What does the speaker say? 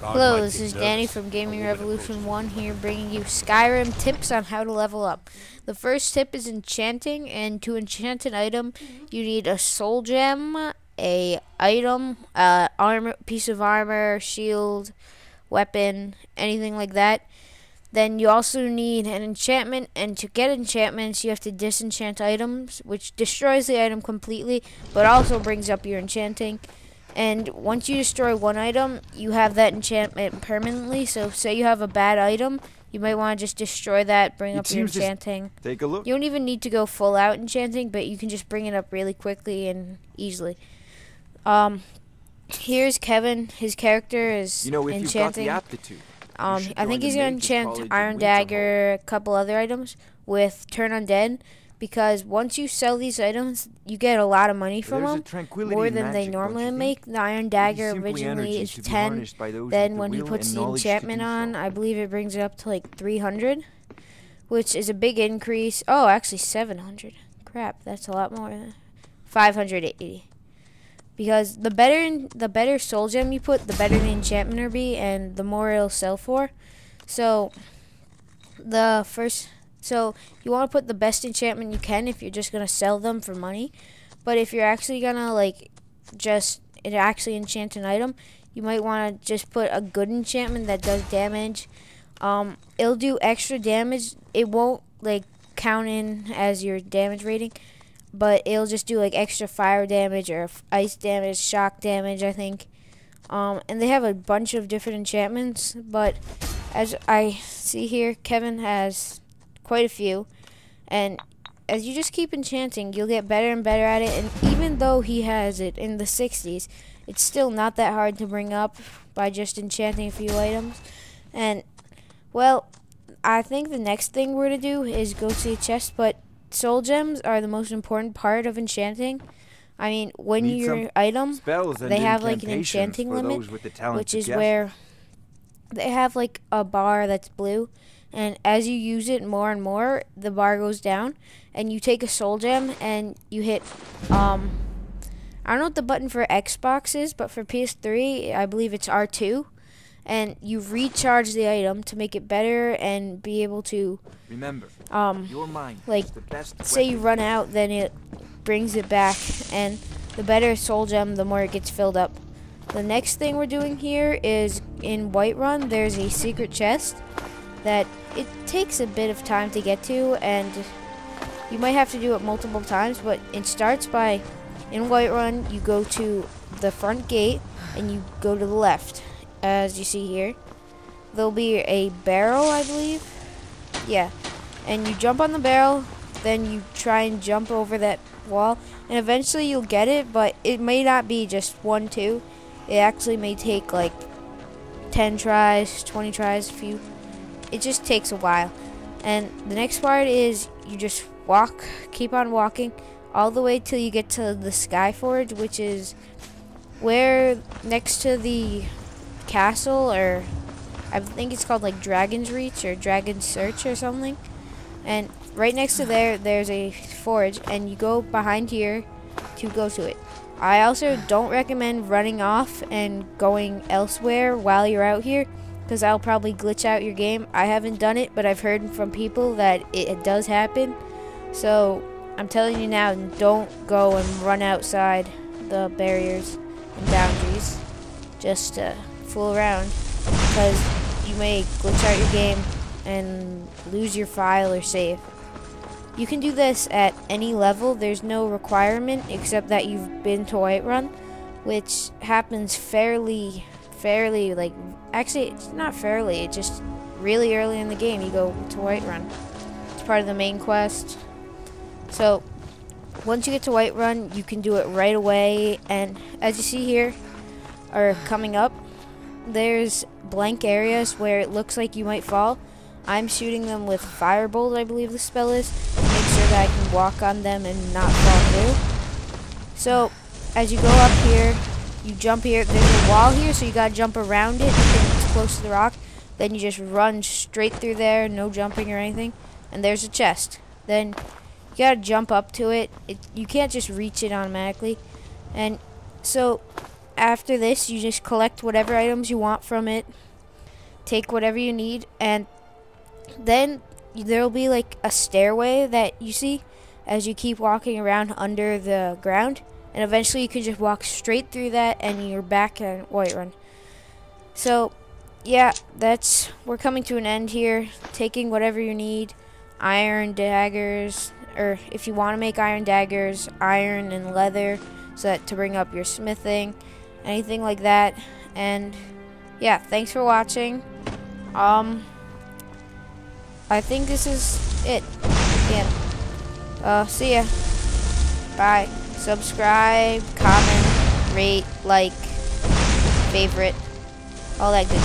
Hello, this is Danny from Gaming Revolution 1 here, bringing you Skyrim tips on how to level up. The first tip is enchanting, and to enchant an item, you need a soul gem, a item, armor, piece of armor, shield, weapon, anything like that. Then you also need an enchantment, and to get enchantments, you have to disenchant items, which destroys the item completely, but also brings up your enchanting. And once you destroy one item, you have that enchantment permanently. So say you have a bad item, you might want to just destroy that, bring up your enchanting. Take a look. You don't even need to go full out enchanting, but you can just bring it up really quickly and easily. Here's Kevin. His character is enchanting. You've got the aptitude. I think he's going to enchant Iron Dagger, a couple other items with Turn Undead. Because once you sell these items, you get a lot of money from them, more than they normally make. The Iron Dagger originally is 10, then when he puts the enchantment on, I believe it brings it up to like 300, which is a big increase. Oh, actually 700. Crap, that's a lot more than 580. Because the better soul gem you put, the better the enchantment will be, and the more it'll sell for. So you want to put the best enchantment you can if you're just going to sell them for money. But if you're actually going to actually enchant an item, you might want to just put a good enchantment that does damage. It'll do extra damage. It won't count in as your damage rating, but it'll just do extra fire damage or ice damage, shock damage, I think. And they have a bunch of different enchantments, but as I see here, Kevin has quite a few, and as you just keep enchanting, you'll get better and better at it. And even though he has it in the 60s, it's still not that hard to bring up by just enchanting a few items. And well, I think the next thing we're to do is go see a chest, but soul gems are the most important part of enchanting. I mean, when your item, they have an enchanting limit, which is where they have a bar that's blue, and as you use it more and more, the bar goes down, and you take a soul gem and you hit, I don't know what the button for Xbox is, but for PS3, I believe it's R2, and you recharge the item to make it better and be able to, remember, your mind say you run out, then it brings it back, and the better soul gem, the more it gets filled up. The next thing we're doing here is in Whiterun, there's a secret chest that it takes a bit of time to get to, and you might have to do it multiple times, but it starts by, in Whiterun, you go to the front gate and you go to the left. As you see here, there'll be a barrel, I believe. Yeah, and you jump on the barrel, then you try and jump over that wall, and eventually you'll get it, but it may not be just 1, 2. It actually may take 10 tries, 20 tries, a few. It just takes a while. And the next part is you just keep on walking all the way till you get to the Skyforge, which is where next to the castle, or I think it's called Dragon's Reach or Dragon's Search or something. And right next to there's a forge, and you go behind here to go to it. I also don't recommend running off and going elsewhere while you're out here, because I'll probably glitch out your game. I haven't done it, but I've heard from people that it does happen. So I'm telling you now, don't go and run outside the barriers and boundaries just to fool around, because you may glitch out your game and lose your file or save. You can do this at any level. There's no requirement except that you've been to Whiterun, which happens fairly, actually it's not fairly, it's just really early in the game you go to Whiterun. It's part of the main quest. So once you get to Whiterun, you can do it right away, and as you see here, or coming up, there's blank areas where it looks like you might fall. I'm shooting them with Firebolt, I believe the spell is, to make sure that I can walk on them and not fall through. So as you go up here, you jump here. There's a wall here, so you gotta jump around it if it's close to the rock. Then you just run straight through there, no jumping or anything. And there's a chest. Then you gotta jump up to it. You can't just reach it automatically. And so after this, you just collect whatever items you want from it, take whatever you need, and then there'll be like a stairway that you see as you keep walking around under the ground, and eventually you can just walk straight through that and you're back in Whiterun. So yeah, we're coming to an end here, taking whatever you need, iron daggers, or if you want to make iron daggers, iron and leather, so that to bring up your smithing, anything like that. And yeah, thanks for watching. I think this is it. Yeah. See ya. Bye. Subscribe, comment, rate, like, favorite, all that good